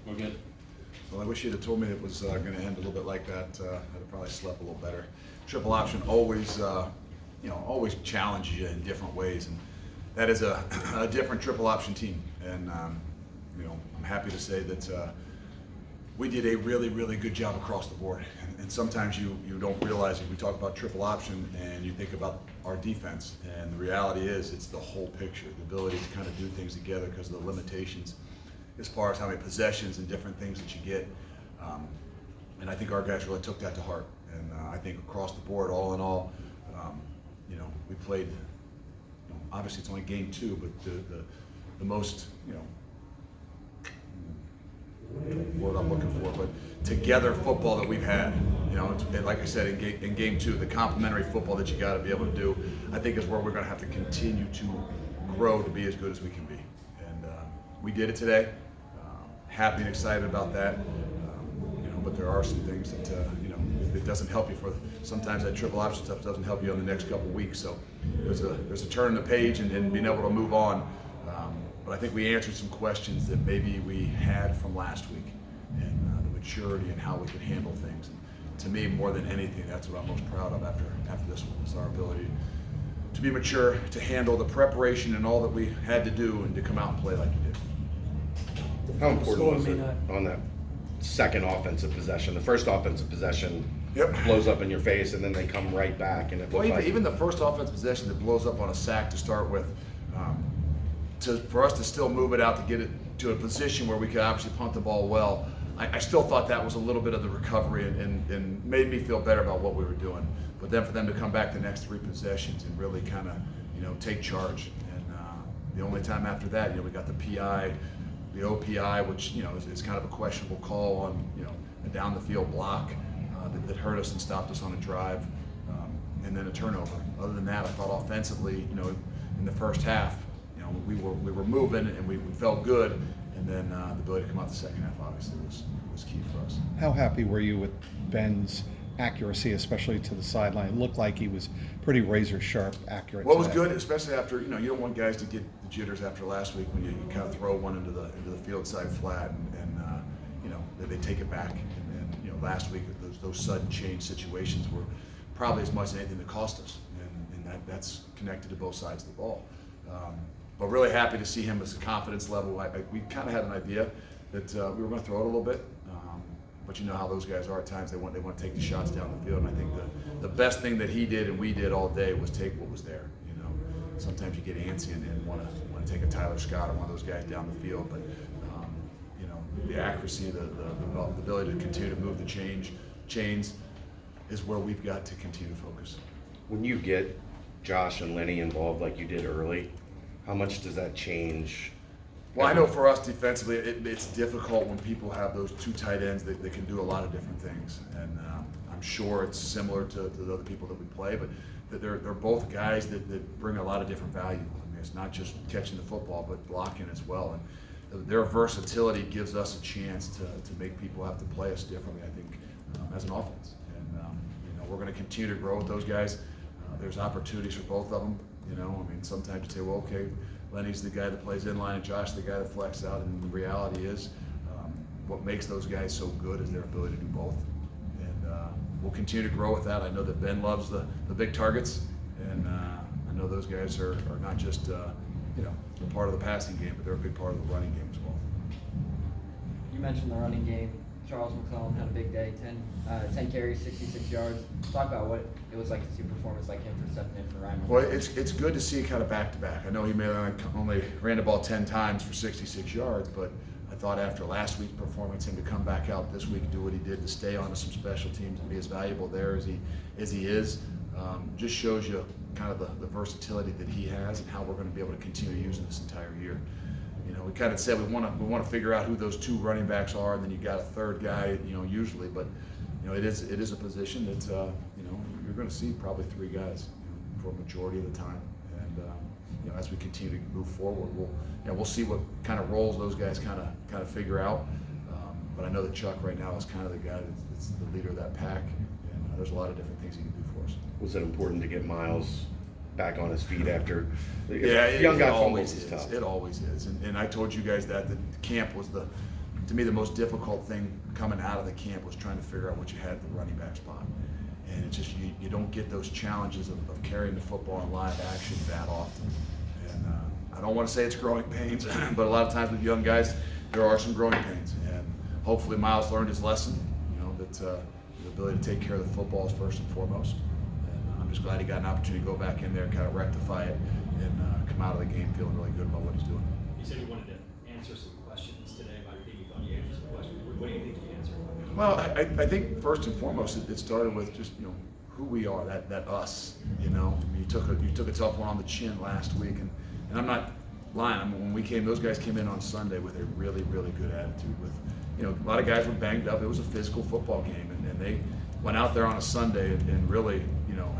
We're good. Well, I wish you'd have told me it was going to end a little bit like that. I'd have probably slept a little better. Triple option always, always challenges you in different ways, and that is a different triple option team. And I'm happy to say that we did a really, really good job across the board. And sometimes you don't realize it. We talk about triple option, and you think about our defense, and the reality is it's the whole picture, the ability to kind of do things together because of the limitations as far as how many possessions and different things that you get. And I think our guys really took that to heart. And I think across the board, all in all, we played, obviously it's only game 2, but the most, word I'm looking for, but together football that we've had, and like I said, in game 2, the complementary football that you got to be able to do, I think is where we're going to have to continue to grow to be as good as we can be. And we did it today. Happy and excited about that. But there are some things that it doesn't help you for. Sometimes that triple option stuff doesn't help you on the next couple of weeks. So there's a turn in the page and being able to move on. But I think we answered some questions that maybe we had from last week, and the maturity and how we could handle things. And to me, more than anything, that's what I'm most proud of after this one, is our ability to be mature, to handle the preparation and all that we had to do, and to come out and play like we did. How important was it on that second offensive possession? The first offensive possession blows up in your face, and then they come right back. And even the first offensive possession that blows up on a sack to start with, for us to still move it out to get it to a position where we could obviously punt the ball well, I still thought that was a little bit of the recovery and made me feel better about what we were doing. But then for them to come back the next 3 possessions and really kind of take charge. And the only time after that, we got the PI. The OPI, which is kind of a questionable call on a down the field block that hurt us and stopped us on a drive, and then a turnover. Other than that, I thought offensively, in the first half, we were moving and we felt good, and then the ability to come out the second half obviously was key for us. How happy were you with Ben's accuracy, especially to the sideline? It looked like he was pretty razor sharp accurate. Well, it was good, especially after you don't want guys to get the jitters after last week when you kind of throw one into the field side flat and they take it back. And last week those sudden change situations were probably as much as anything that cost us, and that's connected to both sides of the ball. But really happy to see him as a confidence level. We kind of had an idea that we were going to throw it a little bit. But you know how those guys are at times. They want to take the shots down the field. And I think the best thing that he did and we did all day was take what was there. Sometimes you get antsy and want to take a Tyler Scott or one of those guys down the field. But the accuracy, the ability to continue to move the chains is where we've got to continue to focus. When you get Josh and Lenny involved like you did early, how much does that change? Well, I know for us defensively, it's difficult when people have those 2 tight ends that can do a lot of different things. And I'm sure it's similar to the other people that we play, but they're both guys that bring a lot of different value. I mean, it's not just catching the football, but blocking as well. And their versatility gives us a chance to make people have to play us differently, I think, as an offense. And we're going to continue to grow with those guys. There's opportunities for both of them. Sometimes you say, well, okay, Lenny's the guy that plays inline and Josh the guy that flexes out, and the reality is what makes those guys so good is their ability to do both. And we'll continue to grow with that. I know that Ben loves the big targets, and I know those guys are not just they're part of the passing game, but they're a big part of the running game as well. You mentioned the running game. Charles McClellan had a big day, 10 carries, 66 yards. Talk about what it was like to see a performance like him for stepping in for Ryan. Well, it's good to see kind of back-to-back. I know he may have only ran the ball 10 times for 66 yards, but I thought after last week's performance, him to come back out this week and do what he did, to stay on to some special teams and be as valuable there as he is, just shows you kind of the versatility that he has and how we're going to be able to continue using this entire year. We kind of said we want to figure out who those 2 running backs are, and then you got a third guy, usually. But it is a position that you're going to see probably 3 guys for a majority of the time. And as we continue to move forward, we'll see what kind of roles those guys kind of figure out. But I know that Chuck right now is kind of the guy that's the leader of that pack, and there's a lot of different things he can do for us. Was it important to get Miles back on his feet after? Yeah, young guy always is is. tough. It always is. And I told you guys that camp was the to me, the most difficult thing coming out of the camp was trying to figure out what you had at the running back spot. And it's just, you don't get those challenges of carrying the football in live action that often. And I don't want to say it's growing pains, but a lot of times with young guys, there are some growing pains. And hopefully Miles learned his lesson, that the ability to take care of the football is first and foremost. And I'm just glad he got an opportunity to go back in there and kind of rectify it and come out of the game feeling really good about what he's doing. You said you wanted to answer some questions today about your team. You thought you answered some questions. What do you think you answered? Well, I think first and foremost, it started with just who we are, that us. I mean, you took a tough one on the chin last week, and I'm not lying. I mean, when we came, those guys came in on Sunday with a really, really good attitude. With a lot of guys were banged up. It was a physical football game, and they went out there on a Sunday and really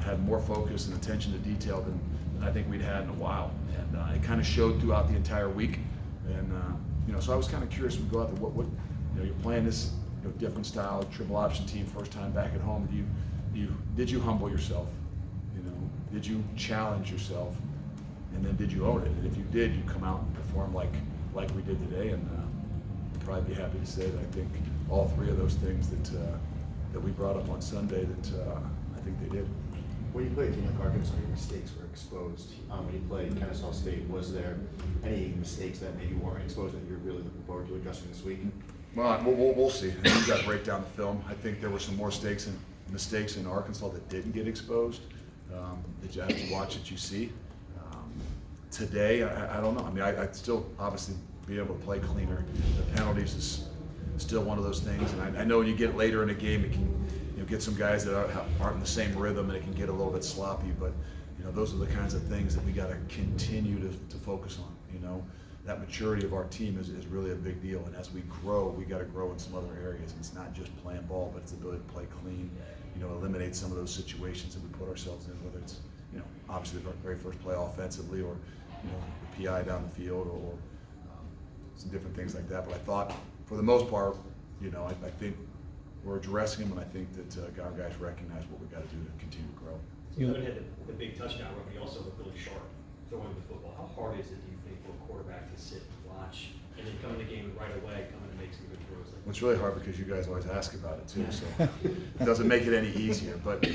had more focus and attention to detail than I think we'd had in a while, and it kind of showed throughout the entire week. And so I was kind of curious. We go out there, what you're playing this different style triple option team, first time back at home. Did you humble yourself? Did you challenge yourself? And then did you own it? And if you did, you come out and perform like we did today. And I'd probably be happy to say that I think all three of those things that we brought up on Sunday that I think they did. When you played a team like Arkansas, your mistakes were exposed. When you played Kennesaw State, was there any mistakes that maybe weren't exposed that you're really looking forward to addressing this week? Well, we'll see. We've got to break down the film. I think there were some more mistakes in Arkansas that didn't get exposed. That you have to watch it, you see. Today, I don't know. I mean, I'd still obviously be able to play cleaner. The penalties is still one of those things, and I know when you get later in a game, it can get some guys that aren't in the same rhythm, and it can get a little bit sloppy. But those are the kinds of things that we got to continue to focus on. That maturity of our team is really a big deal, and as we grow, we got to grow in some other areas. And it's not just playing ball, but it's the ability to play clean. Eliminate some of those situations that we put ourselves in, whether it's obviously the very first play offensively, or the PI down the field, or some different things like that. But I thought, for the most part, I think we're addressing them, and I think that our guys recognize what we got to do to continue to grow. So Evan had the big touchdown run, but he also looked really sharp throwing the football. How hard is it, do you think, for a quarterback to sit and watch and then come in the game right away, come in and make some good throws? Well, it's really hard because you guys always ask about it too, so it doesn't make it any easier. But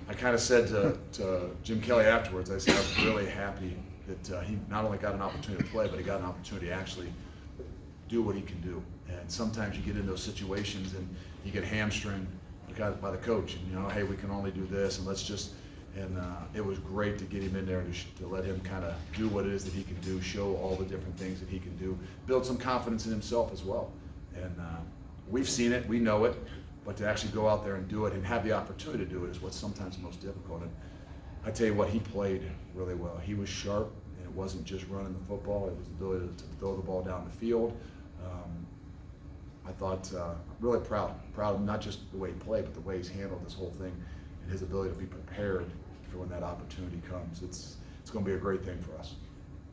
I kind of said to Jim Kelly afterwards, I said I was really happy that he not only got an opportunity to play, but he got an opportunity to actually do what he can do. And sometimes you get in those situations and you get hamstringed by the coach, and hey, we can only do this, and let's just. And it was great to get him in there to let him kind of do what it is that he can do, show all the different things that he can do, build some confidence in himself as well. And we've seen it, we know it, but to actually go out there and do it and have the opportunity to do it is what's sometimes most difficult. And I tell you what, he played really well. He was sharp, and it wasn't just running the football, it was the ability to throw the ball down the field. I thought really proud of not just the way he played, but the way he's handled this whole thing and his ability to be prepared for when that opportunity comes. It's going to be a great thing for us.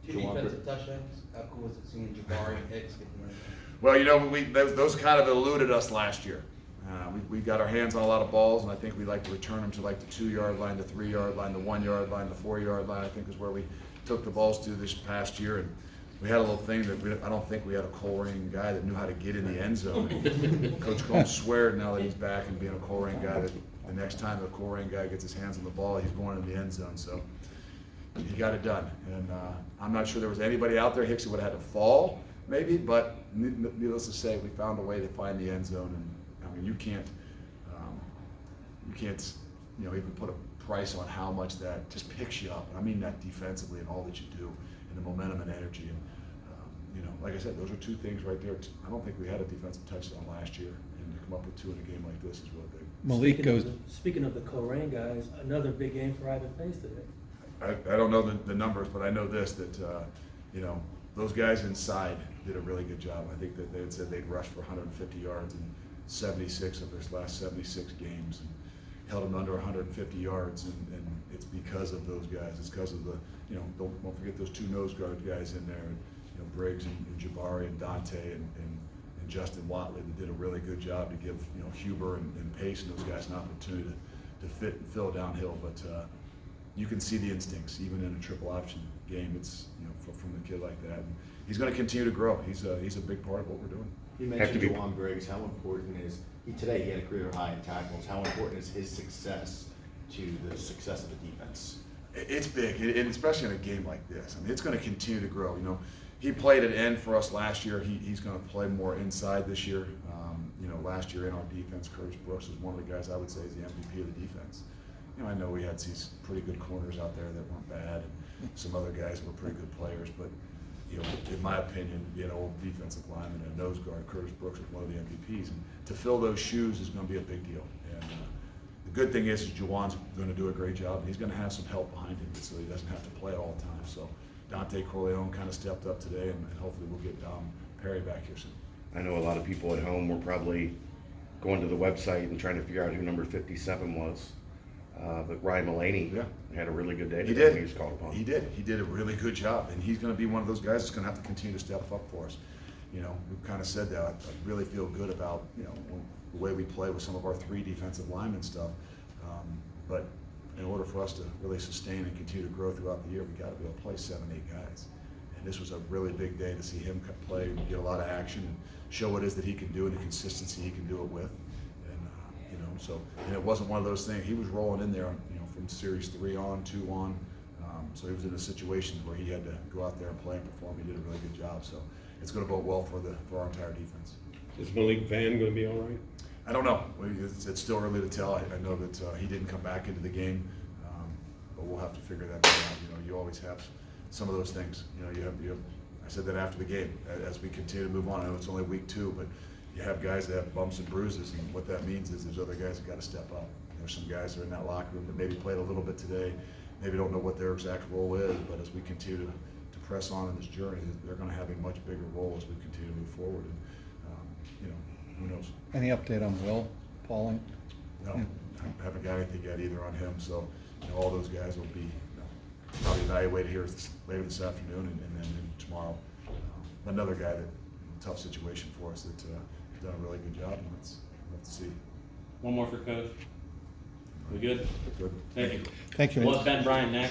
Two defensive touchdowns. How cool was it seeing Jabari and Hicks get the win? Well, those kind of eluded us last year. We got our hands on a lot of balls, and I think we like to return them to like the 2-yard line, the 3-yard line, the 1-yard line, the 4-yard line. I think is where we took the balls to this past year, and we had a little thing that I don't think we had a Coleraine guy that knew how to get in the end zone. Coach Combs sweared now that he's back and being a Coleraine guy that the next time the Coleraine guy gets his hands on the ball, he's going in the end zone. So he got it done, and I'm not sure there was anybody out there. Hicks would have had to fall, maybe, but needless to say, we found a way to find the end zone. And I mean, you can't even put a price on how much that just picks you up. And I mean that defensively and all that you do, and the momentum and energy. And like I said, those are two things right there. I don't think we had a defensive touchdown last year, and to come up with two in a game like this is really big. Malik goes. Speaking of the Coleraine guys, another big game for Ivan Pace today. I don't know the numbers, but I know this, that those guys inside did a really good job. I think that they had said they'd rushed for 150 yards in 76 of their last 76 games, and held them under 150 yards, and it's because of those guys. It's because of the, don't forget those two nose guard guys in there, Briggs and Jabari and Dante and Justin Watley, that did a really good job to give Huber and Pace and those guys an opportunity to fit and fill downhill. But you can see the instincts even in a triple option game. It's, you know, from a kid like that. And he's going to continue to grow. He's a big part of what we're doing. You Have mentioned to be- Juwan Briggs. How important is today? He had a career high in tackles. How important is his success to the success of the defense? It's big, and especially in a game like this. I mean, it's going to continue to grow. You know, he played at end for us last year. He's going to play more inside this year. You know, last year in our defense, Curtis Brooks was one of the guys I would say is the MVP of the defense. You know, I know we had these pretty good corners out there that weren't bad, and some other guys were pretty good players, but you know, in my opinion, being an old defensive lineman and a nose guard, Curtis Brooks was one of the MVPs, and to fill those shoes is going to be a big deal. And the good thing is Juwan's going to do a great job, and he's going to have some help behind him, so he doesn't have to play all the time. So Dante Corleone kind of stepped up today, and hopefully we'll get Perry back here soon. I know a lot of people at home were probably going to the website and trying to figure out who number 57 was. But Ryan Mullaney had a really good day. He today when did. He was called upon. He did. He did a really good job, and he's going to be one of those guys that's going to have to continue to step up for us. You know, we've kind of said that. I really feel good about, you know, the way we play with some of our 3 defensive linemen stuff. But in order for us to really sustain and continue to grow throughout the year, we got to be able to play 7, 8 guys. And this was a really big day to see him play and get a lot of action and show what it is that he can do and the consistency he can do it with. And you know, so, and it wasn't one of those things. He was rolling in there, you know, from series 3 on, 2 on. So he was in a situation where he had to go out there and play and perform. He did a really good job. So it's going to bode well for our entire defense. Is Malik Van going to be all right? I don't know. It's still early to tell. I know that he didn't come back into the game, but we'll have to figure that out. You know, you always have some of those things. You know, you have. I said that after the game. As we continue to move on, I know it's only week 2, but you have guys that have bumps and bruises, and what that means is there's other guys that got to step up. There's some guys that are in that locker room that maybe played a little bit today, maybe don't know what their exact role is, but as we continue to press on in this journey, they're going to have a much bigger role as we continue to move forward. And you know, who knows? Any update on Will Pauling? No, I haven't got anything yet either on him. So, you know, all those guys will be probably evaluated here later this afternoon and then tomorrow. Another guy that, tough situation for us that has done a really good job, and let's see. One more for Coach. We good? Good. Thank you. Thank you. We'll have Ben Bryant next.